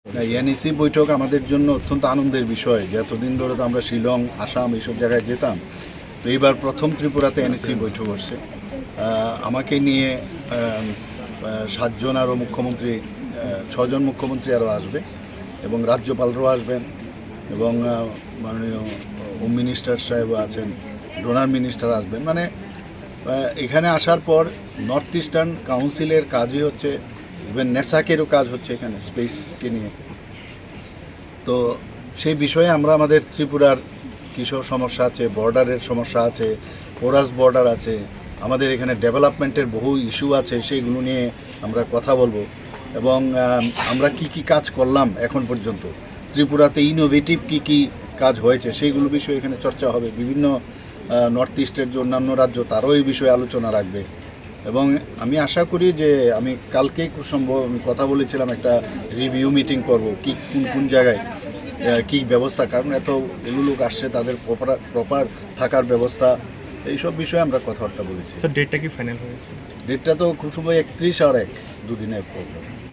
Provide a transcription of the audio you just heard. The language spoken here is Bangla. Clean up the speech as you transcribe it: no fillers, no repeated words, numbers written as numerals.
এনইসি বৈঠক আমাদের জন্য অত্যন্ত আনন্দের বিষয়। যে এতদিন ধরে তো আমরা শিলং, আসাম এইসব জায়গায় যেতাম, তো এইবার প্রথম ত্রিপুরাতে এনইসি বৈঠক হচ্ছে। আমাকে নিয়ে 7 জন আরও মুখ্যমন্ত্রী, 6 জন মুখ্যমন্ত্রী আরও আসবে এবং রাজ্যপালরাও আসবেন এবং মাননীয় হোম মিনিস্টার সাহেবও আছেন, ডোনার মিনিস্টার আসবেন। মানে এখানে আসার পর নর্থ ইস্টার্ন কাউন্সিলের কাজই হচ্ছে, ইভেন নেসাকেরও কাজ হচ্ছে এখানে স্পেসকে নিয়ে। তো সেই বিষয়ে আমরা আমাদের ত্রিপুরার কিসব সমস্যা আছে, বর্ডারের সমস্যা আছে, পোরাস বর্ডার আছে, আমাদের এখানে ডেভেলপমেন্টের বহু ইস্যু আছে, সেইগুলো নিয়ে আমরা কথা বলবো। এবং আমরা কি কি কাজ করলাম এখন পর্যন্ত, ত্রিপুরাতে ইনোভেটিভ কি কি কাজ হয়েছে সেইগুলো বিষয়ে এখানে চর্চা হবে। বিভিন্ন নর্থ ইস্টের যে অন্যান্য রাজ্য তারাও এই বিষয়ে আলোচনা রাখবে। এবং আমি আশা করি যে আমি কালকেই খুব সম্ভব আমি কথা বলেছিলাম একটা রিভিউ মিটিং করব, কি কোন কোন জায়গায় কি ব্যবস্থা, কারণ এগুলো লোক আসছে, তাদের প্রপার থাকার ব্যবস্থা, এইসব বিষয়ে আমরা কথাবার্তা বলেছি। স্যার ডেটটা কি ফাইনাল হয়েছে? ডেটটা তো খুব সময় 31 আর 1 দুদিনের প্রোগ্রাম।